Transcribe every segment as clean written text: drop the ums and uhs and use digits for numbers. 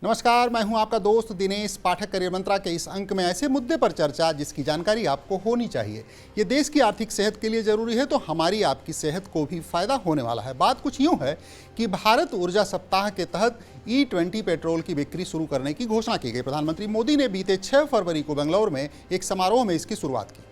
नमस्कार, मैं हूं आपका दोस्त दिनेश पाठक। करियर मंत्रा के इस अंक में ऐसे मुद्दे पर चर्चा जिसकी जानकारी आपको होनी चाहिए। ये देश की आर्थिक सेहत के लिए जरूरी है, तो हमारी आपकी सेहत को भी फायदा होने वाला है। बात कुछ यूं है कि भारत ऊर्जा सप्ताह के तहत E20 पेट्रोल की बिक्री शुरू करने की घोषणा की गई। प्रधानमंत्री मोदी ने बीते 6 फरवरी को बेंगलुरु में एक समारोह में इसकी शुरुआत की।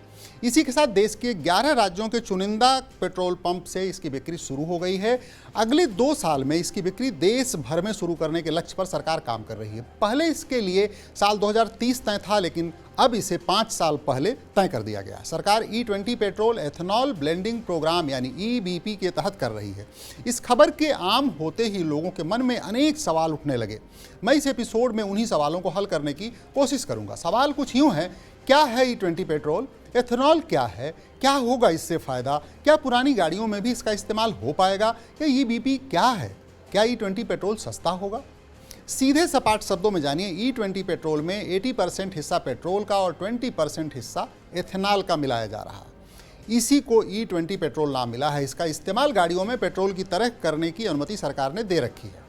इसी के साथ देश के 11 राज्यों के चुनिंदा पेट्रोल पंप से इसकी बिक्री शुरू हो गई है। अगले 2 साल में इसकी बिक्री देश भर में शुरू करने के लक्ष्य पर सरकार काम कर रही है। पहले इसके लिए साल 2030 तय था, लेकिन अब इसे 5 साल पहले तय कर दिया गया। सरकार E20 petrol ethanol blending programme यानी EBP के तहत कर रही है। इस खबर के आम होते ही लोगों के मन में अनेक सवाल उठने लगे। मैं इस एपिसोड में उन्हीं सवालों को हल करने की कोशिश करूंगा। सवाल कुछ यूं है, क्या है E20 पेट्रोल? एथेनॉल क्या है? क्या होगा इससे फ़ायदा? क्या पुरानी गाड़ियों में भी इसका इस्तेमाल हो पाएगा? या EBP क्या है? क्या E20 पेट्रोल सस्ता होगा? सीधे सपाट शब्दों में जानिए, E20 पेट्रोल में 80% हिस्सा पेट्रोल का और 20% हिस्सा एथेनॉल का मिलाया जा रहा है। इसी को E20 पेट्रोल नाम मिला है। इसका इस्तेमाल गाड़ियों में पेट्रोल की तरह करने की अनुमति सरकार ने दे रखी है।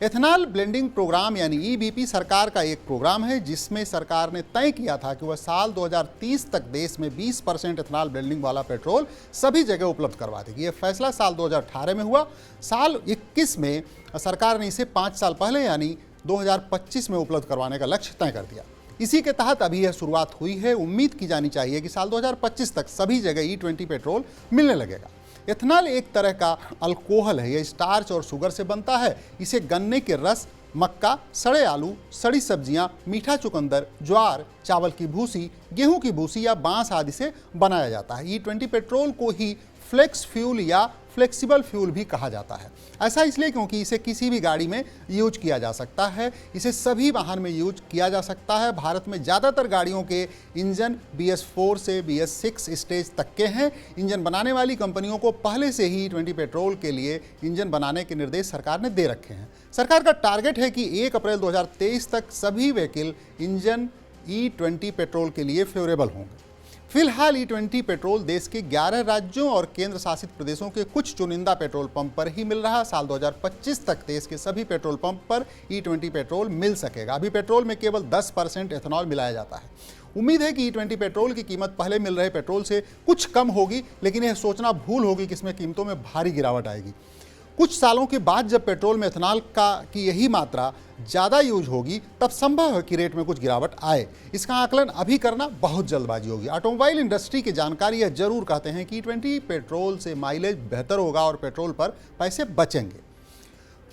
एथेनॉल ब्लेंडिंग प्रोग्राम यानी EBP सरकार का एक प्रोग्राम है जिसमें सरकार ने तय किया था कि वह साल 2030 तक देश में 20% एथेनॉल ब्लेंडिंग वाला पेट्रोल सभी जगह उपलब्ध करवा देगी। यह फैसला साल 2018 में हुआ। साल 21 में सरकार ने इसे 5 साल पहले यानी 2025 में उपलब्ध करवाने का लक्ष्य तय कर दिया। इसी के तहत अभी यह शुरुआत हुई है। उम्मीद की जानी चाहिए कि साल 2025 तक सभी जगह E20 पेट्रोल मिलने लगेगा। एथेनॉल एक तरह का अल्कोहल है। यह स्टार्च और शुगर से बनता है। इसे गन्ने के रस, मक्का, सड़े आलू, सड़ी सब्जियां, मीठा चुकंदर, ज्वार, चावल की भूसी, गेहूं की भूसी या बांस आदि से बनाया जाता है। E20 पेट्रोल को ही फ्लेक्स फ्यूल या फ्लेक्सिबल फ्यूल भी कहा जाता है। ऐसा इसलिए क्योंकि इसे किसी भी गाड़ी में यूज किया जा सकता है। इसे सभी वाहन में यूज किया जा सकता है। भारत में ज़्यादातर गाड़ियों के इंजन BS4 से BS6 स्टेज तक के हैं। इंजन बनाने वाली कंपनियों को पहले से ही E20 पेट्रोल के लिए इंजन बनाने के निर्देश सरकार ने दे रखे हैं। सरकार का टारगेट है कि 1 अप्रैल 2023 तक सभी व्हीकल इंजन E20 पेट्रोल के लिए फेवरेबल होंगे। फिलहाल E20 पेट्रोल देश के 11 राज्यों और केंद्र शासित प्रदेशों के कुछ चुनिंदा पेट्रोल पंप पर ही मिल रहा है। साल 2025 तक देश के सभी पेट्रोल पंप पर E20 पेट्रोल मिल सकेगा। अभी पेट्रोल में केवल 10% एथेनॉल मिलाया जाता है। उम्मीद है कि E20 पेट्रोल की कीमत पहले मिल रहे पेट्रोल से कुछ कम होगी, लेकिन यह सोचना भूल होगी कि इसमें कीमतों में भारी गिरावट आएगी। कुछ सालों के बाद जब पेट्रोल में एथेनॉल की यही मात्रा ज़्यादा यूज होगी, तब संभव है कि रेट में कुछ गिरावट आए। इसका आकलन अभी करना बहुत जल्दबाजी होगी। ऑटोमोबाइल इंडस्ट्री के जानकारी यह जरूर कहते हैं कि E20 पेट्रोल से माइलेज बेहतर होगा और पेट्रोल पर पैसे बचेंगे।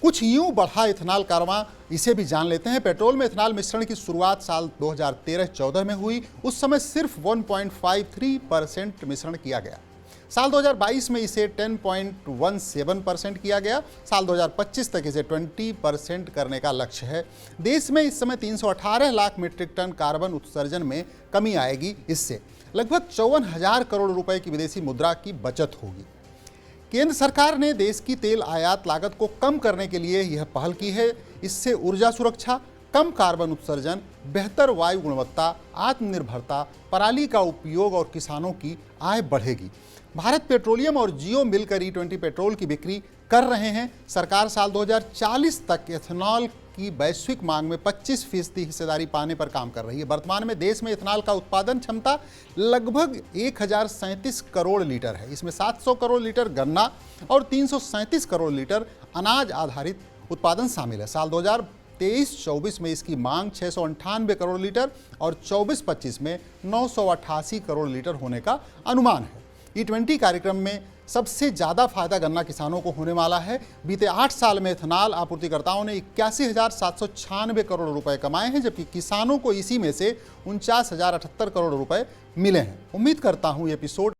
कुछ यूं बढ़ा एथेनॉल कारवां, इसे भी जान लेते हैं। पेट्रोल में एथेनॉल मिश्रण की शुरुआत साल 2013-14 में हुई। उस समय सिर्फ 1.53% मिश्रण किया गया। साल 2022 में इसे 10.17% किया गया। साल 2025 तक इसे 20% करने का लक्ष्य है। देश में इस समय 318 लाख मीट्रिक टन कार्बन उत्सर्जन में कमी आएगी। इससे लगभग 54,000 करोड़ रुपए की विदेशी मुद्रा की बचत होगी। केंद्र सरकार ने देश की तेल आयात लागत को कम करने के लिए यह पहल की है। इससे ऊर्जा सुरक्षा, कम कार्बन उत्सर्जन, बेहतर वायु गुणवत्ता, आत्मनिर्भरता, पराली का उपयोग और किसानों की आय बढ़ेगी। भारत पेट्रोलियम और जियो मिलकर E20 पेट्रोल की बिक्री कर रहे हैं। सरकार साल 2040 तक एथेनॉल की वैश्विक मांग में 25% हिस्सेदारी पाने पर काम कर रही है। वर्तमान में देश में एथेनॉल का उत्पादन क्षमता लगभग 1037 करोड़ लीटर है। इसमें 700 करोड़ लीटर गन्ना और 337 करोड़ लीटर अनाज आधारित उत्पादन शामिल है। साल 2023-24 में इसकी मांग 698 करोड़ लीटर और 24-25 में 988 करोड़ लीटर होने का अनुमान है। E20 कार्यक्रम में सबसे ज़्यादा फायदा गन्ना किसानों को होने वाला है। बीते 8 साल में एथेनॉल आपूर्तिकर्ताओं ने 81,796 करोड़ रुपए कमाए हैं, जबकि किसानों को इसी में से 49,078 करोड़ रुपए मिले हैं। उम्मीद करता हूँ ये एपिसोड